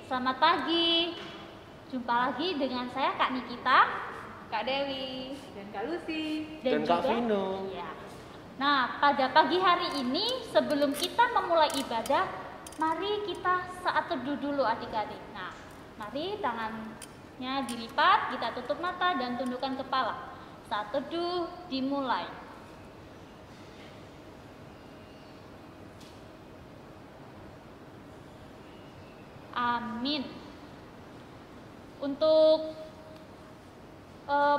Selamat pagi. Jumpa lagi dengan saya Kak Nikita, Kak Dewi, dan Kak Lucy, dan Kak Vino. Ya. Nah, pada pagi hari ini sebelum kita memulai ibadah, mari kita saat teduh dulu adik-adik. Nah, mari tangannya dilipat, kita tutup mata dan tundukkan kepala. Saat teduh dimulai. Amin. Untuk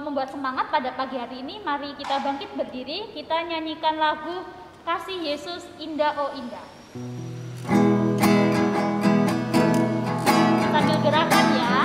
membuat semangat pada pagi hari ini, mari kita bangkit berdiri, kita nyanyikan lagu Kasih Yesus Indah Oh Indah. Sambil gerakan ya.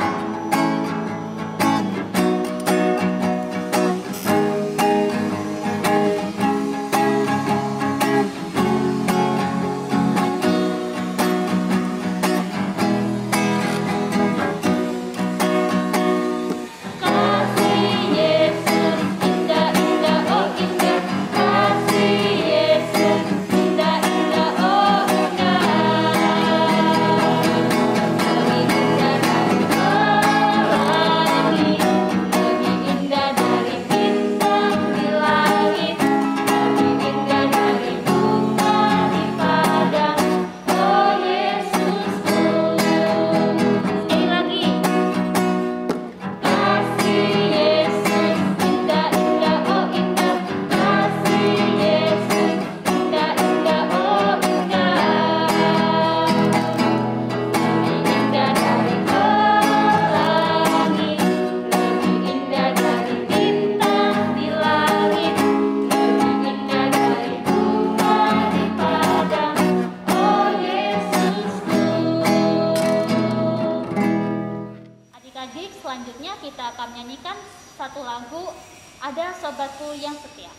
Selanjutnya kita akan menyanyikan satu lagu, Ada Sobatku Yang Setia.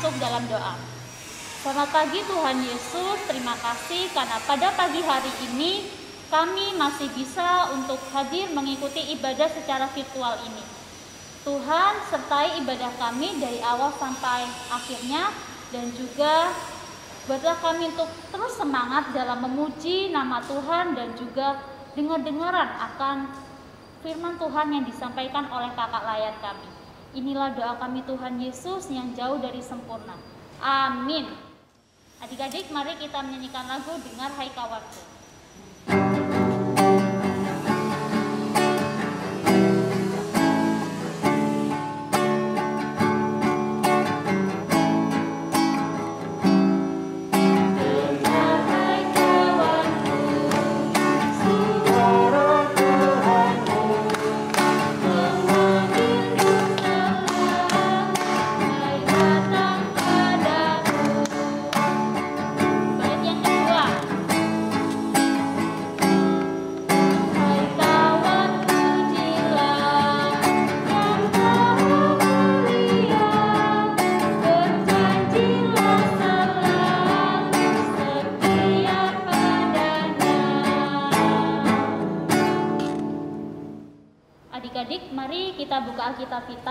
Dalam doa. Selamat pagi Tuhan Yesus, terima kasih karena pada pagi hari ini kami masih bisa untuk hadir mengikuti ibadah secara virtual ini. Tuhan, sertai ibadah kami dari awal sampai akhirnya, dan juga buatlah kami untuk terus semangat dalam memuji nama Tuhan dan juga dengar-dengaran akan firman Tuhan yang disampaikan oleh kakak layar kami. Inilah doa kami Tuhan Yesus yang jauh dari sempurna. Amin. Adik-adik, mari kita menyanyikan lagu Dengar Hai Kawanku.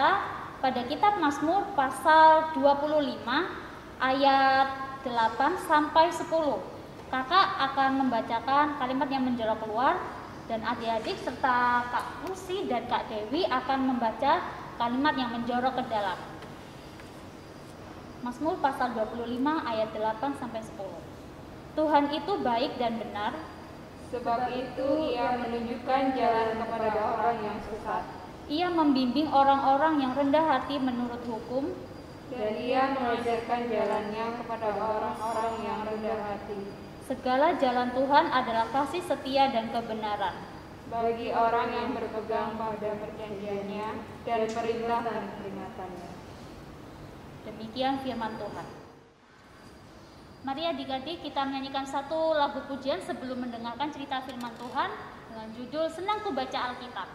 kita pada kitab Mazmur pasal 25 ayat 8 sampai 10. Kakak akan membacakan kalimat yang menjorok keluar dan adik-adik serta Kak Lucy dan Kak Dewi akan membaca kalimat yang menjorok ke dalam. Mazmur pasal 25 ayat 8 sampai 10. Tuhan itu baik dan benar, sebab itu Ia menunjukkan jalan kepada orang yang sesat. Ia membimbing orang-orang yang rendah hati menurut hukum, dan Ia mengajarkan jalannya kepada orang-orang yang rendah hati. Segala jalan Tuhan adalah kasih setia dan kebenaran bagi orang yang berpegang pada perjanjiannya dan perintah dan peringatannya. Demikian firman Tuhan. Mari adik-adik kita menyanyikan satu lagu pujian sebelum mendengarkan cerita firman Tuhan dengan judul Senang Ku Baca Alkitab.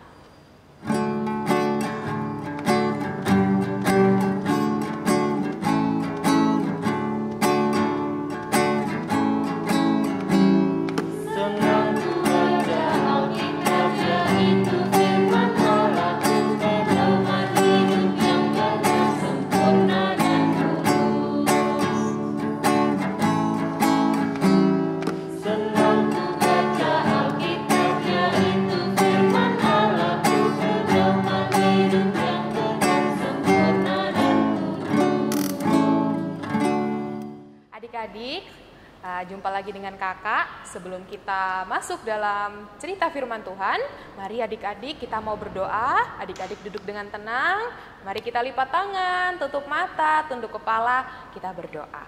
Adik-adik, jumpa lagi dengan kakak. Sebelum kita masuk dalam cerita firman Tuhan, mari adik-adik kita mau berdoa. Adik-adik duduk dengan tenang. Mari kita lipat tangan, tutup mata, tunduk kepala, kita berdoa.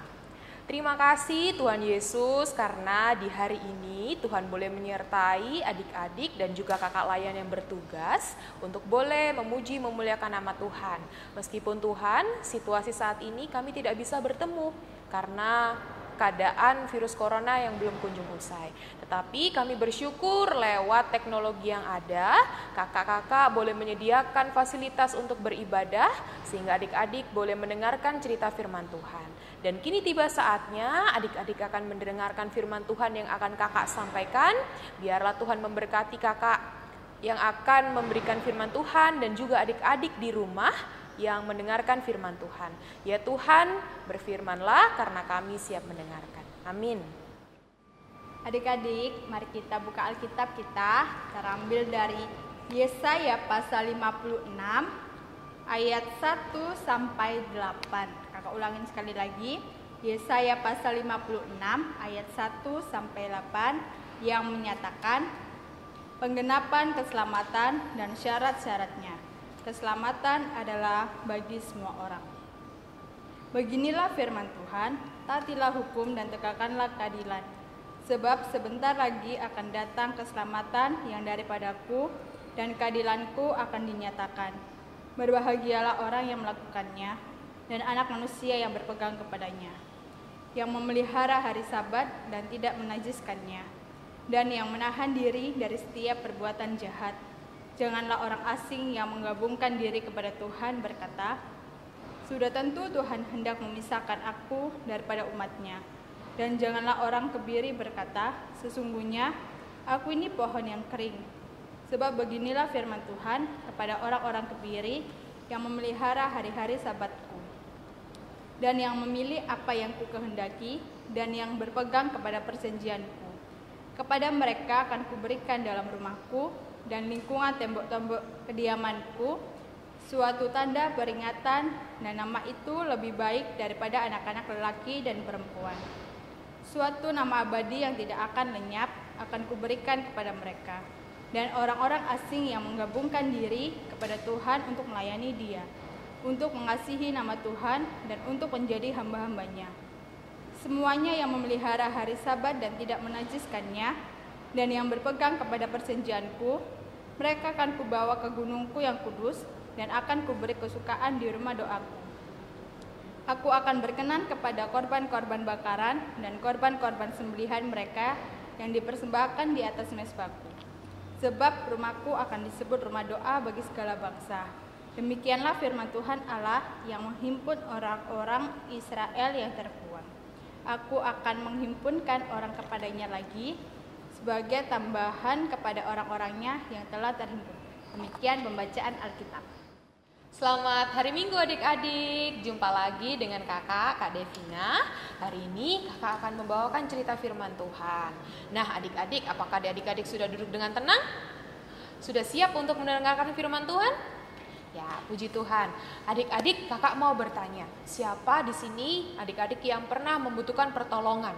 Terima kasih Tuhan Yesus karena di hari ini Tuhan boleh menyertai adik-adik dan juga kakak layan yang bertugas untuk boleh memuji memuliakan nama Tuhan. Meskipun Tuhan, situasi saat ini kami tidak bisa bertemu karena keadaan virus corona yang belum kunjung usai. Tetapi kami bersyukur lewat teknologi yang ada, kakak-kakak boleh menyediakan fasilitas untuk beribadah sehingga adik-adik boleh mendengarkan cerita firman Tuhan. Dan kini tiba saatnya adik-adik akan mendengarkan firman Tuhan yang akan kakak sampaikan. Biarlah Tuhan memberkati kakak yang akan memberikan firman Tuhan dan juga adik-adik di rumah yang mendengarkan firman Tuhan. Ya Tuhan, berfirmanlah karena kami siap mendengarkan. Amin. Adik-adik, mari kita buka Alkitab kita. Kita ambil dari Yesaya pasal 56 ayat 1 sampai 8. Kakak ulangin sekali lagi. Yesaya pasal 56 ayat 1 sampai 8 yang menyatakan penggenapan keselamatan dan syarat-syaratnya. Keselamatan adalah bagi semua orang. Beginilah firman Tuhan, taatilah hukum dan tegakkanlah keadilan. Sebab sebentar lagi akan datang keselamatan yang daripadaku dan keadilanku akan dinyatakan. Berbahagialah orang yang melakukannya dan anak manusia yang berpegang kepadanya, yang memelihara hari Sabat dan tidak menajiskannya, dan yang menahan diri dari setiap perbuatan jahat. Janganlah orang asing yang menggabungkan diri kepada Tuhan berkata, sudah tentu Tuhan hendak memisahkan aku daripada umatnya. Dan janganlah orang kebiri berkata, sesungguhnya aku ini pohon yang kering. Sebab beginilah firman Tuhan kepada orang-orang kebiri yang memelihara hari-hari Sabatku, dan yang memilih apa yang kukehendaki, dan yang berpegang kepada perjanjianku. Kepada mereka akan kuberikan dalam rumahku dan lingkungan tembok-tembok kediamanku suatu tanda peringatan, dan nama itu lebih baik daripada anak-anak lelaki dan perempuan. Suatu nama abadi yang tidak akan lenyap akan kuberikan kepada mereka, dan orang-orang asing yang menggabungkan diri kepada Tuhan untuk melayani Dia, untuk mengasihi nama Tuhan dan untuk menjadi hamba-hambanya. Semuanya yang memelihara hari Sabat dan tidak menajiskannya, dan yang berpegang kepada perjanjianku, mereka akan kubawa ke gunungku yang kudus, dan akan kuberi kesukaan di rumah doaku. Aku akan berkenan kepada korban-korban bakaran dan korban-korban sembelihan mereka yang dipersembahkan di atas mezbahku. Sebab rumahku akan disebut rumah doa bagi segala bangsa. Demikianlah firman Tuhan Allah yang menghimpun orang-orang Israel yang terbuang. Aku akan menghimpunkan orang kepadanya lagi, sebagai tambahan kepada orang-orangnya yang telah terhimpun. Demikian pembacaan Alkitab. Selamat hari Minggu adik-adik. Jumpa lagi dengan kakak, Kak Devina. Hari ini kakak akan membawakan cerita firman Tuhan. Nah adik-adik, apakah adik-adik sudah duduk dengan tenang? Sudah siap untuk mendengarkan firman Tuhan? Ya, puji Tuhan. Adik-adik, kakak mau bertanya, siapa di sini adik-adik yang pernah membutuhkan pertolongan?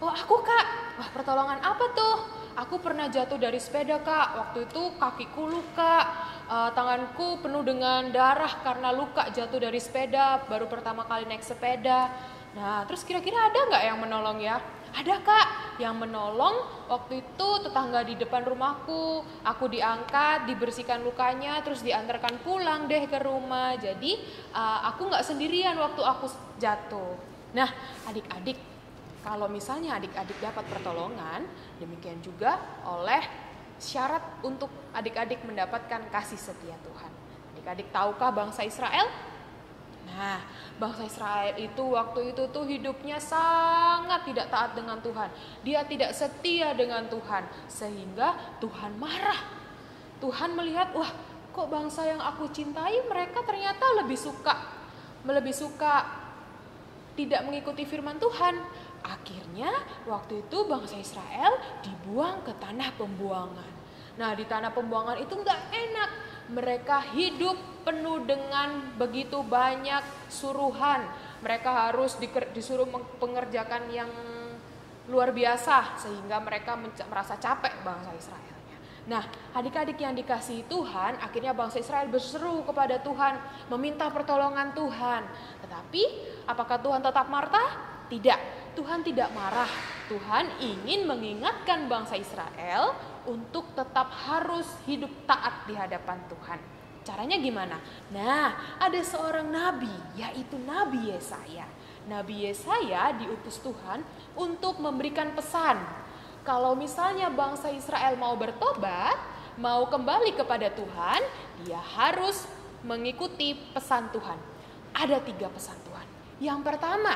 Oh aku kak. Wah pertolongan apa tuh? Aku pernah jatuh dari sepeda kak. Waktu itu kakiku luka. Tanganku penuh dengan darah karena luka jatuh dari sepeda, baru pertama kali naik sepeda. Nah terus kira-kira ada nggak yang menolong ya? Ada kak, yang menolong waktu itu tetangga di depan rumahku. Aku diangkat, dibersihkan lukanya, terus diantarkan pulang deh ke rumah. Jadi aku nggak sendirian waktu aku jatuh. Nah adik-adik, kalau misalnya adik-adik dapat pertolongan, demikian juga oleh syarat untuk adik-adik mendapatkan kasih setia Tuhan. Adik-adik tahukah bangsa Israel? Nah, bangsa Israel itu waktu itu tuh hidupnya sangat tidak taat dengan Tuhan. Dia tidak setia dengan Tuhan, sehingga Tuhan marah. Tuhan melihat, wah kok bangsa yang aku cintai mereka ternyata lebih suka tidak mengikuti firman Tuhan. Akhirnya waktu itu bangsa Israel dibuang ke tanah pembuangan. Nah di tanah pembuangan itu gak enak. Mereka hidup penuh dengan begitu banyak suruhan. Mereka harus disuruh mengerjakan yang luar biasa, sehingga mereka merasa capek bangsa Israelnya. Nah adik-adik yang dikasihi Tuhan, akhirnya bangsa Israel berseru kepada Tuhan, meminta pertolongan Tuhan. Tetapi apakah Tuhan tetap marah? Tidak. Tuhan tidak marah. Tuhan ingin mengingatkan bangsa Israel untuk tetap harus hidup taat di hadapan Tuhan. Caranya gimana? Nah, ada seorang nabi, yaitu Nabi Yesaya. Nabi Yesaya diutus Tuhan untuk memberikan pesan. Kalau misalnya bangsa Israel mau bertobat, mau kembali kepada Tuhan, dia harus mengikuti pesan Tuhan. Ada 3 pesan Tuhan. Yang pertama,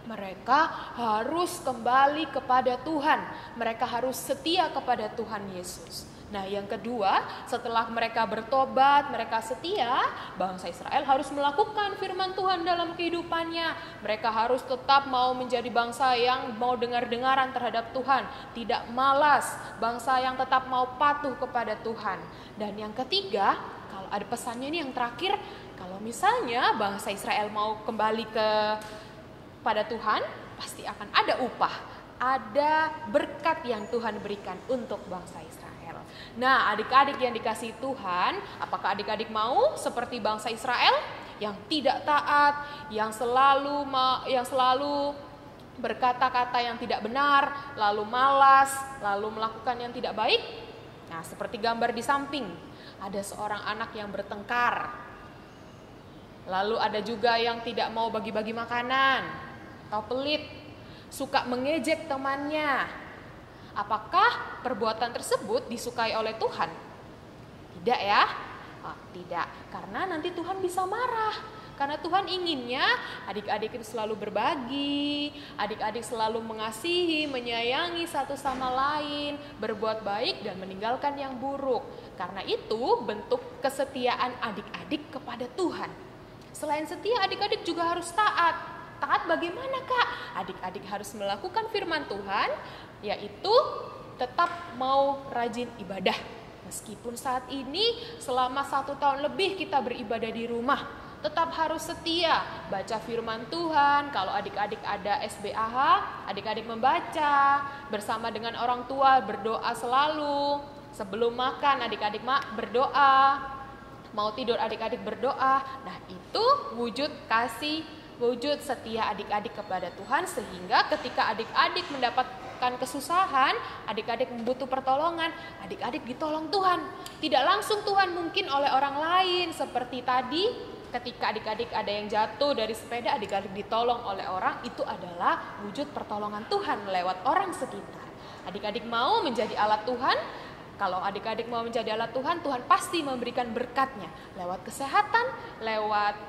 mereka harus kembali kepada Tuhan. Mereka harus setia kepada Tuhan Yesus. Nah yang kedua, setelah mereka bertobat, mereka setia, bangsa Israel harus melakukan firman Tuhan dalam kehidupannya. Mereka harus tetap mau menjadi bangsa yang mau dengar-dengaran terhadap Tuhan, tidak malas, bangsa yang tetap mau patuh kepada Tuhan. Dan yang ketiga, kalau ada pesannya ini yang terakhir, kalau misalnya bangsa Israel mau kembali pada Tuhan, pasti akan ada upah, ada berkat yang Tuhan berikan untuk bangsa Israel. Nah adik-adik yang dikasihi Tuhan, apakah adik-adik mau seperti bangsa Israel yang tidak taat, yang selalu berkata-kata yang tidak benar, lalu malas, lalu melakukan yang tidak baik? Nah seperti gambar di samping, ada seorang anak yang bertengkar, lalu ada juga yang tidak mau bagi-bagi makanan, atau pelit, suka mengejek temannya. Apakah perbuatan tersebut disukai oleh Tuhan? Tidak ya? Tidak, karena nanti Tuhan bisa marah. Karena Tuhan inginnya adik-adik itu selalu berbagi, adik-adik selalu mengasihi, menyayangi satu sama lain, berbuat baik dan meninggalkan yang buruk. Karena itu bentuk kesetiaan adik-adik kepada Tuhan. Selain setia, adik-adik juga harus taat. Taat bagaimana kak? Adik-adik harus melakukan firman Tuhan, yaitu tetap mau rajin ibadah. Meskipun saat ini selama 1 tahun lebih kita beribadah di rumah, tetap harus setia baca firman Tuhan. Kalau adik-adik ada SBAH, adik-adik membaca bersama dengan orang tua, berdoa selalu. Sebelum makan adik-adik berdoa, mau tidur adik-adik berdoa. Nah itu wujud kasih, wujud setia adik-adik kepada Tuhan, sehingga ketika adik-adik mendapatkan kesusahan, adik-adik membutuh pertolongan, adik-adik ditolong Tuhan. Tidak langsung Tuhan, mungkin oleh orang lain. Seperti tadi ketika adik-adik ada yang jatuh dari sepeda, adik-adik ditolong oleh orang, itu adalah wujud pertolongan Tuhan lewat orang sekitar. Adik-adik mau menjadi alat Tuhan. Kalau adik-adik mau menjadi alat Tuhan, Tuhan pasti memberikan berkatnya lewat kesehatan, lewat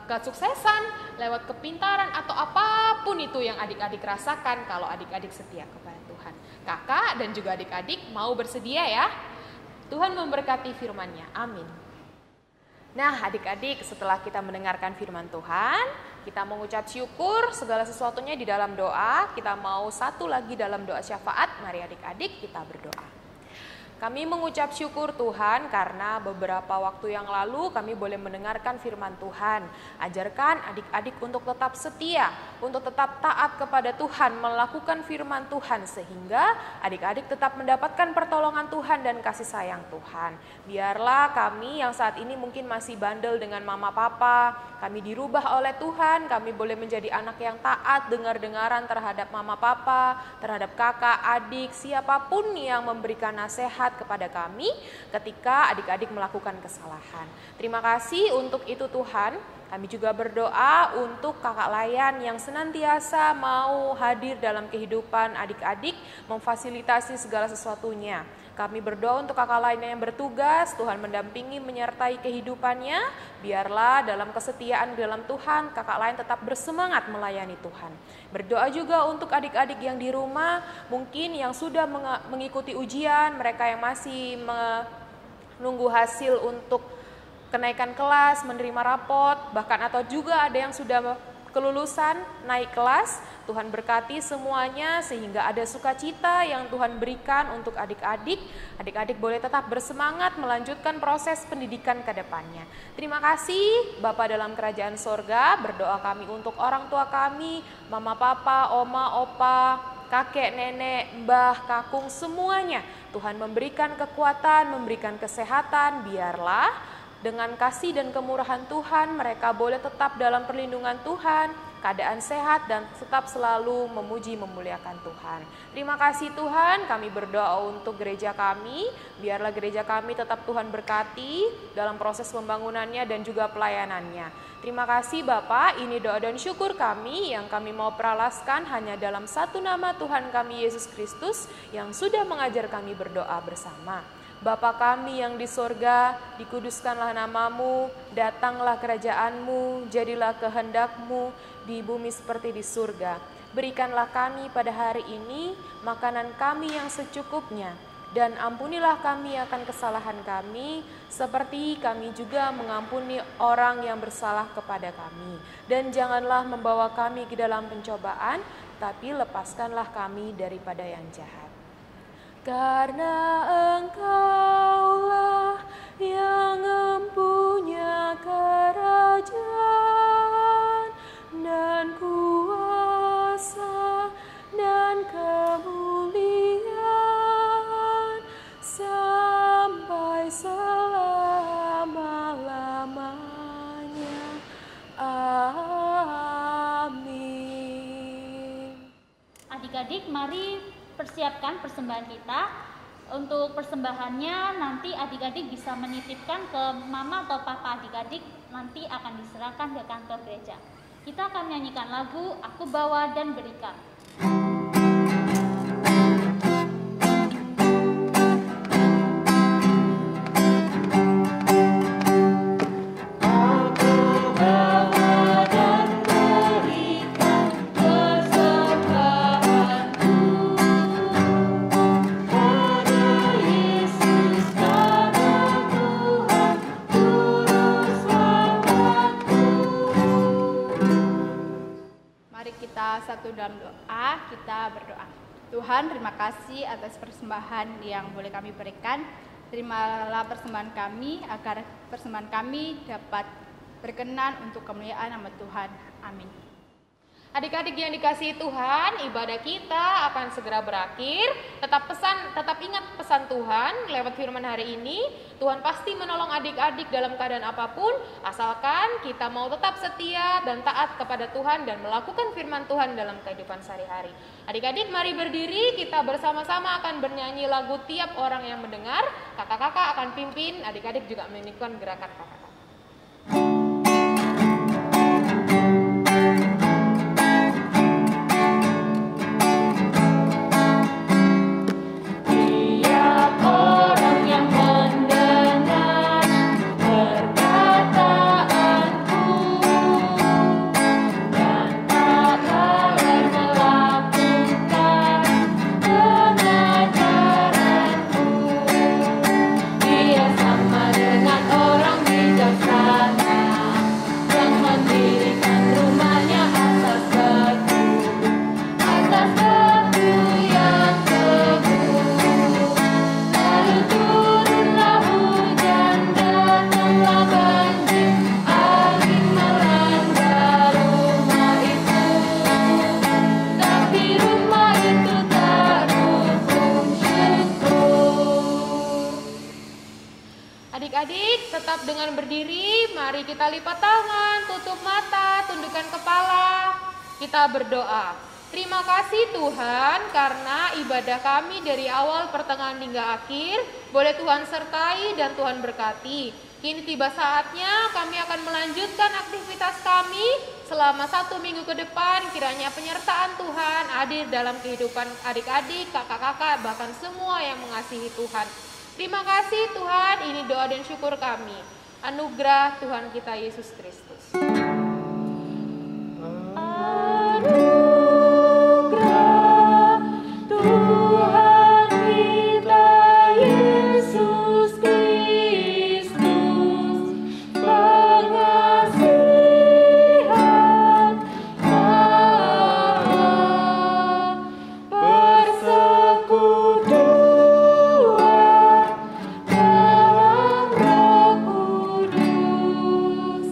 kesuksesan, lewat kepintaran, atau apapun itu yang adik-adik rasakan kalau adik-adik setia kepada Tuhan. Kakak dan juga adik-adik mau bersedia ya? Tuhan memberkati firman-Nya. Amin. Nah, adik-adik, setelah kita mendengarkan firman Tuhan, kita mengucap syukur segala sesuatunya di dalam doa. Kita mau satu lagi dalam doa syafaat. Mari adik-adik kita berdoa. Kami mengucap syukur Tuhan karena beberapa waktu yang lalu kami boleh mendengarkan firman Tuhan. Ajarkan adik-adik untuk tetap setia, untuk tetap taat kepada Tuhan, melakukan firman Tuhan sehingga adik-adik tetap mendapatkan pertolongan Tuhan dan kasih sayang Tuhan. Biarlah kami yang saat ini mungkin masih bandel dengan mama papa, kami dirubah oleh Tuhan, kami boleh menjadi anak yang taat, dengar-dengaran terhadap mama papa, terhadap kakak, adik, siapapun yang memberikan nasihat kepada kami ketika adik-adik melakukan kesalahan. Terima kasih untuk itu Tuhan. Kami juga berdoa untuk kakak Layan yang senantiasa mau hadir dalam kehidupan adik-adik, memfasilitasi segala sesuatunya. Kami berdoa untuk kakak lainnya yang bertugas, Tuhan mendampingi, menyertai kehidupannya. Biarlah dalam kesetiaan dalam Tuhan, kakak lain tetap bersemangat melayani Tuhan. Berdoa juga untuk adik-adik yang di rumah, mungkin yang sudah mengikuti ujian, mereka yang masih menunggu hasil untuk kenaikan kelas, menerima rapot, bahkan atau juga ada yang sudah kelulusan, naik kelas. Tuhan berkati semuanya sehingga ada sukacita yang Tuhan berikan untuk adik-adik. Adik-adik boleh tetap bersemangat melanjutkan proses pendidikan ke depannya. Terima kasih Bapa dalam kerajaan sorga. Berdoa kami untuk orang tua kami, mama papa, oma, opa, kakek, nenek, mbah, kakung, semuanya. Tuhan memberikan kekuatan, memberikan kesehatan. Biarlah dengan kasih dan kemurahan Tuhan mereka boleh tetap dalam perlindungan Tuhan, keadaan sehat dan tetap selalu memuji memuliakan Tuhan. Terima kasih Tuhan, kami berdoa untuk gereja kami, biarlah gereja kami tetap Tuhan berkati dalam proses pembangunannya dan juga pelayanannya. Terima kasih Bapa, ini doa dan syukur kami yang kami mau peralaskan hanya dalam satu nama Tuhan kami Yesus Kristus yang sudah mengajar kami berdoa bersama. Bapa kami yang di sorga, dikuduskanlah namamu, datanglah kerajaanmu, jadilah kehendakmu di bumi seperti di surga. Berikanlah kami pada hari ini makanan kami yang secukupnya, dan ampunilah kami akan kesalahan kami, seperti kami juga mengampuni orang yang bersalah kepada kami. Dan janganlah membawa kami ke dalam pencobaan, tapi lepaskanlah kami daripada yang jahat. Karena Engkaulah yang mempunyai kerajaan dan kuasa dan kemuliaan sampai selama-lamanya. Amin. Adik-adik, mari persiapkan persembahan kita. Untuk persembahannya nanti adik-adik bisa menitipkan ke mama atau papa adik-adik, nanti akan diserahkan ke kantor gereja. Kita akan nyanyikan lagu Aku Bawa dan Berikan. Satu dalam doa, kita berdoa. Tuhan, terima kasih atas persembahan yang boleh kami berikan. Terimalah persembahan kami agar persembahan kami dapat berkenan untuk kemuliaan nama Tuhan. Amin. Adik-adik yang dikasihi Tuhan, ibadah kita akan segera berakhir. Tetap ingat pesan Tuhan lewat firman hari ini. Tuhan pasti menolong adik-adik dalam keadaan apapun, asalkan kita mau tetap setia dan taat kepada Tuhan dan melakukan firman Tuhan dalam kehidupan sehari-hari. Adik-adik mari berdiri, kita bersama-sama akan bernyanyi lagu Tiap Orang Yang Mendengar. Kakak-kakak akan pimpin, adik-adik juga melakukan gerakan kakak. Dia sama dengan orang Mari kita lipat tangan, tutup mata, tundukkan kepala. Kita berdoa. Terima kasih Tuhan karena ibadah kami dari awal, pertengahan hingga akhir boleh Tuhan sertai dan Tuhan berkati. Kini tiba saatnya kami akan melanjutkan aktivitas kami selama 1 minggu ke depan. Kiranya penyertaan Tuhan hadir dalam kehidupan adik-adik, kakak-kakak, bahkan semua yang mengasihi Tuhan. Terima kasih Tuhan, ini doa dan syukur kami. Anugerah Tuhan kita Yesus Kristus. Anugerah Tuhan kita Yesus Kristus, pengasihan Allah, persekutuan dalam Roh Kudus,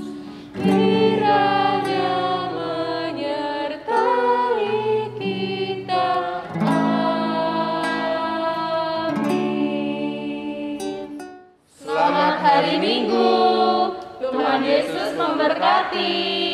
kiranya menyertai kita. Amin. Selamat hari Minggu. Tuhan Yesus memberkati.